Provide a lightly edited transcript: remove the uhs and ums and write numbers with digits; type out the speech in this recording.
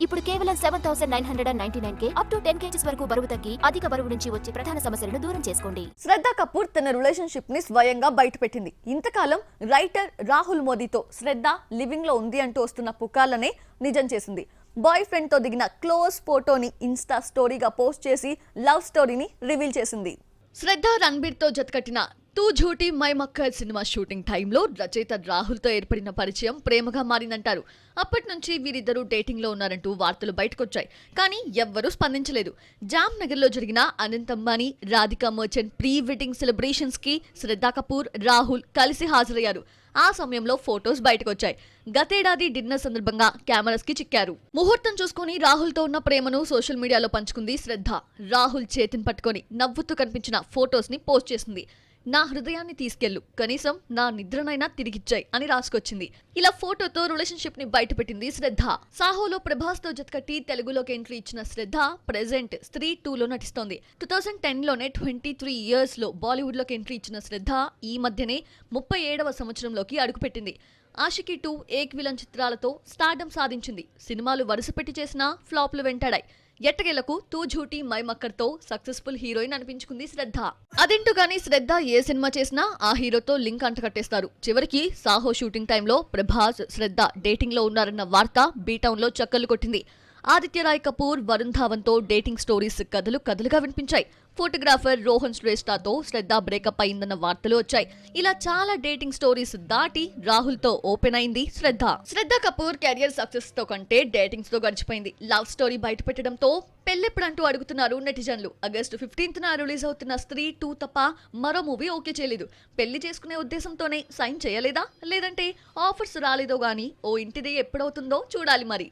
ఇప్పుడు కేవలం 7,999K up to 10 kgs వరకు బరువు తగ్గి అధిక బరువు నుంచి వచ్చే ప్రధాన సమస్యలను దూరం చేసుకోండి. శ్రద్ధ కపూర్ తన రిలేషన్షిప్ ని స్వయంగా బయటపెట్టింది. ఇంతకాలం రైటర్ రాహుల్ మోదీతో శ్రద్ధ లివింగ్ లో ఉంది అంటూ వస్తున్న పుకార్లనే నిజం చేసింది. బాయ్ ఫ్రెండ్ తో దిగిన క్లోజ్ ఫోటోని ఇన్స్టా స్టోరీగా పోస్ట్ చేసి లవ్ స్టోరీని రివీల్ చేసింది. శ్రద్ధ రణబీర్ తో జతకట్టిన తూ ఝూటీ మై మక్కర్ సినిమా షూటింగ్ టైంలో రచయిత రాహుల్ తో ఏర్పడిన పరిచయం ప్రేమగా మారిందంటారు. అప్పటి నుంచి వీరిద్దరూ డేటింగ్ లో ఉన్నారంటూ వార్తలు బయటకొచ్చాయి. కానీ ఎవ్వరూ స్పందించలేదు. జామ్ నగర్ లో జరిగిన Anant Ambani Radhika merchant pre wedding celebrations కి శ్రద్ధ కపూర్ రాహుల్ కలిసి హాజరయ్యారు. ఆ సమయంలో ఫోటోస్ బయటకొచ్చాయి. గతేడాది డిన్నర్ సందర్భంగా కెమెరాస్ కి చిక్కారు. ముహూర్తం చూసుకుని రాహుల్ తో ఉన్న ప్రేమను సోషల్ మీడియాలో పంచుకుంది శ్రద్ధ. రాహుల్ చేతిని పట్టుకొని నవ్వుతూ కనిపించిన ఫోటోస్ ని పోస్ట్ చేసింది. నా హృదయాన్ని తీసుకెళ్ళు, కనీసం నా నిద్రనైనా తిరిగిచ్చాయి అని రాసుకొచ్చింది. ఇలా ఫోటోతో రిలేషన్షిప్ ని బయటపెట్టింది శ్రద్ధ. సాహోలో ప్రభాస్ తో జతకట్టి తెలుగులోకి ఎంట్రీ ఇచ్చిన శ్రద్ధ ప్రెజెంట్ స్త్రీ 2లో నటిస్తోంది. 2010లోనే 23 years లో బాలీవుడ్ లోకి ఎంట్రీ ఇచ్చిన శ్రద్ధ ఈ మధ్యనే 37వ సంవత్సరంలోకి అడుగుపెట్టింది. ఆషికీ 2, ఏక్ విలన్ చిత్రాలతో స్టార్డమ్ సాధించింది. సినిమాలు వరుసపెట్టి చేసినా ఫ్లాప్లు వెంటాడాయి. ఎట్టకేలకు తూ ఝూటీ మై మక్కర్ తో సక్సెస్ఫుల్ హీరోయిన్ అనిపించుకుంది శ్రద్ధ. అదేంటో గానీ శ్రద్ధ ఏ సినిమా చేసినా ఆ హీరోతో లింక్ అంటకట్టేస్తారు. చివరికి సాహో షూటింగ్ టైంలో ప్రభాస్ శ్రద్ధ డేటింగ్ లో ఉన్నారన్న వార్త బీటౌన్ లో చక్కర్లు కొట్టింది. ఆదిత్య రాయ్ కపూర్, వరుణ్ ధావన్ తో డేటింగ్ స్టోరీస్ కథలుగా వినిపించాయి. ఫోటోగ్రాఫర్ రోహన్ శ్రేష్ఠతో శ్రద్ధ బ్రేకప్ అయిందన్న వార్తలు వచ్చాయి. ఇలా చాలా డేటింగ్ స్టోరీస్ దాటి రాహుల్ తో ఓపెన్ అయింది శ్రద్ధ. శ్రద్ధ కపూర్ కెరియర్ సక్సెస్ తో కంటే డేటింగ్స్ తో గడిచిపోయింది. లవ్ స్టోరీ బయట పెట్టడంతో పెళ్ళెప్పుడంటూ అడుగుతున్నారు నెటిజన్లు. ఆగస్టు 15న రిలీజ్ అవుతున్న స్త్రీ 2 తప్ప మరో మూవీ ఓకే చేయలేదు. పెళ్లి చేసుకునే ఉద్దేశంతోనే సైన్ చేయలేదా, లేదంటే ఆఫర్స్ రాలేదో గానీ ఓ ఇంటిది ఎప్పుడవుతుందో చూడాలి మరి.